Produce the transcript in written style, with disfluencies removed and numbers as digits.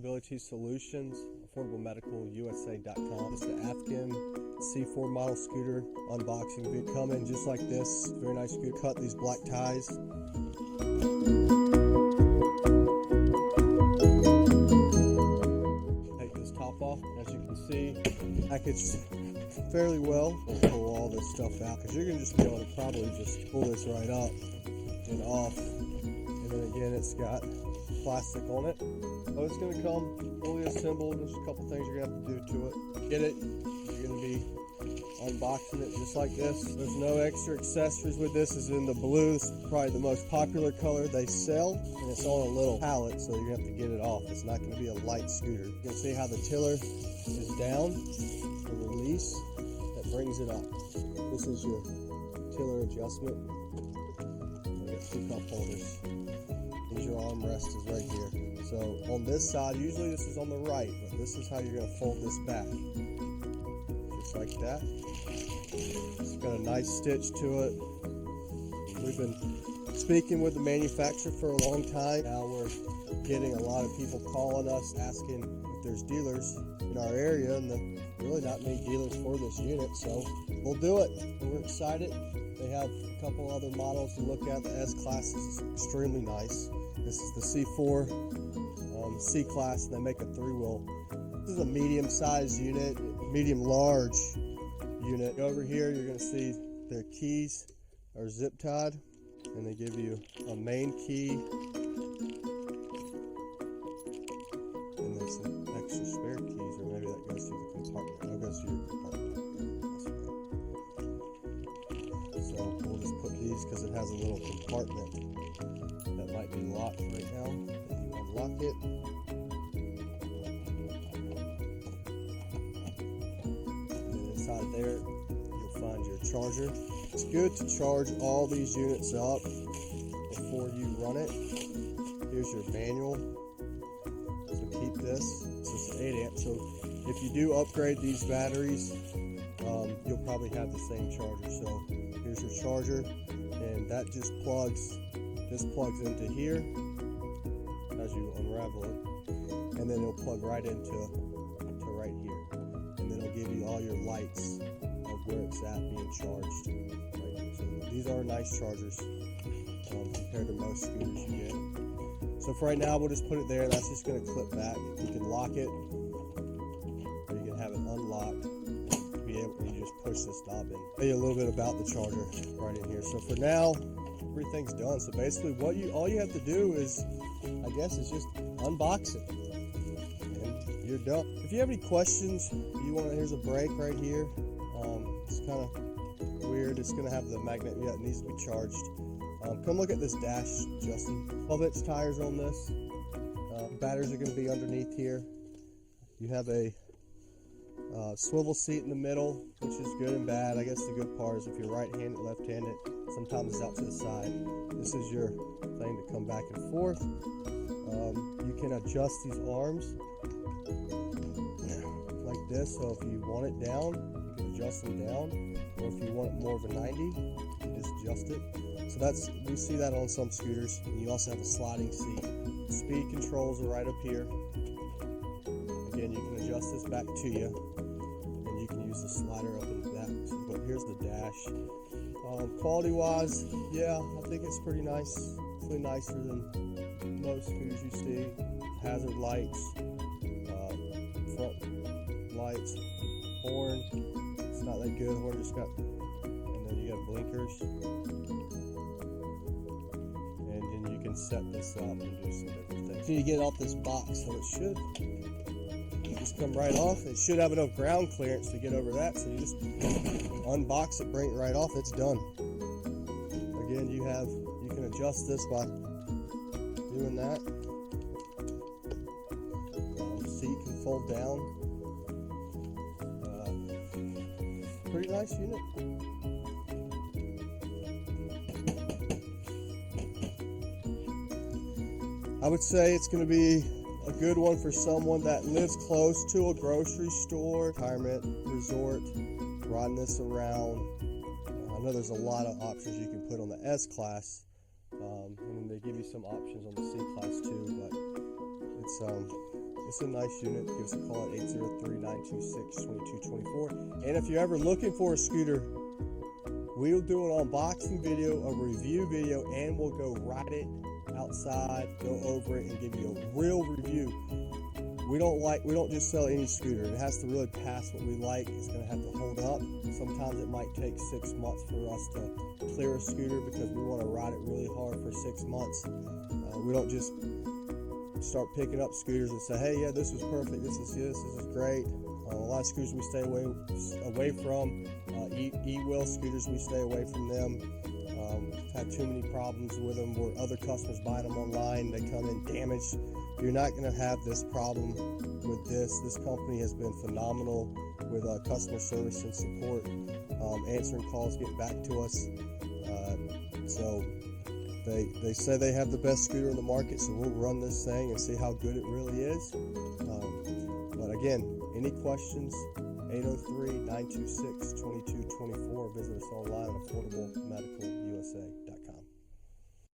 Mobility Solutions, AffordableMedicalUSA.com. It's the Afikim C4 model scooter unboxing. They come in just like this. Very nice scooter. Cut these black ties. Take this top off. As you can see, packaged fairly well. We'll pull all this stuff out because you're going to just be able to probably just pull this right up and off. And then again, it's got plastic on it. So it's going to come fully assembled. There's a couple things you're going to have to do to it. Get it. You're going to be unboxing it just like this. There's no extra accessories with this. It's in the blue. It's probably the most popular color they sell, and it's on a little pallet, so you're going to have to get it off. It's not going to be a light scooter. You can see how the tiller is down. The release that brings it up. This is your tiller adjustment. You got two cup holders. Your armrest is right here. So on this side, usually this is on the right, but this is how you're going to fold this back. Just like that. It's got a nice stitch to it. We've been speaking with the manufacturer for a long time. Now we're getting a lot of people calling us asking if there's dealers in our area, and there's really not many dealers for this unit, so we'll do it. We're excited. They have a couple other models to look at. The S-Class is extremely nice. This is the C4 C-Class, and they make a 3-wheel. This is a medium-sized unit, medium-large unit. Over here, you're going to see their keys are zip-tied, and they give you a main key, and then some extra spare keys, or maybe that goes to the compartment. That goes to your compartment. That's right. So we'll just put these because it has a little compartment that might be locked right now. If you unlock it, and then inside there you'll find your charger. It's good to charge all these units up before you run it. Here's your manual. So keep this. This is 8 amps. So if you do upgrade these batteries, you'll probably have the same charger. So here's your charger, and that just plugs. This plugs into here as you unravel it, and then it'll plug right into right here, and then it'll give you all your lights of where it's at being charged right here. So these are nice chargers compared to most scooters you get. So for right now, we'll just put it there. That's just going to clip back. You can lock it, or you can have it unlocked. You just push this knob in. I'll tell you a little bit about the charger right in here. So for now, everything's done. So basically all you have to do is, I guess, is just unbox it, and you're done. If you have any questions, here's a brake right here. It's kind of weird. It's going to have the magnet. Yeah, it needs to be charged. Come look at this dash, Justin. 12-inch tires on this. Batteries are going to be underneath here. You have a swivel seat in the middle, which is good and bad. I guess the good part is if you're right-handed, left-handed, sometimes it's out to the side. This is your thing to come back and forth. You can adjust these arms like this. So if you want it down, you can adjust them down. Or if you want it more of a 90, you just adjust it. So we see that on some scooters. And you also have a sliding seat. Speed controls are right up here. Again, you can adjust this back to you, and you can use the slider up in the back. But here's the dash. Quality-wise, yeah, I think it's pretty nice. It's nicer than most scooters you see. Hazard lights, front lights, horn. It's not that good. Horn just got, and then you got blinkers, and then you can set this up and do some different things. You need to get off this box, so it should just come right off. It should have enough ground clearance to get over that, so you just unbox it, bring it right off. It's done. Again, you can adjust this by doing that. Seat can fold down. Pretty nice unit. I would say it's going to be a good one for someone that lives close to a grocery store, retirement resort, riding this around. I know there's a lot of options you can put on the S-Class, and then they give you some options on the C-Class too, but It's a nice unit. Give us a call at 803-926-2224. And if you're ever looking for a scooter, we'll do an unboxing video, a review video, and we'll go ride it outside, go over it, and give you a real review. We don't just sell any scooter. It has to really pass what we like. It's going to have to hold up. Sometimes it might take 6 months for us to clear a scooter because we want to ride it really hard for 6 months. We don't just start picking up scooters and say, hey, yeah, this was perfect. This is great. A lot of scooters we stay away from. E-wheel scooters, we stay away from them. Had too many problems with them where other customers buy them online. They come in damaged. You're not going to have this problem with this. This company has been phenomenal with customer service and support, answering calls, getting back to us. So they say they have the best scooter in the market, so we'll run this thing and see how good it really is. But again, any questions, 803-926-2224. Visit us online at affordablemedical.com.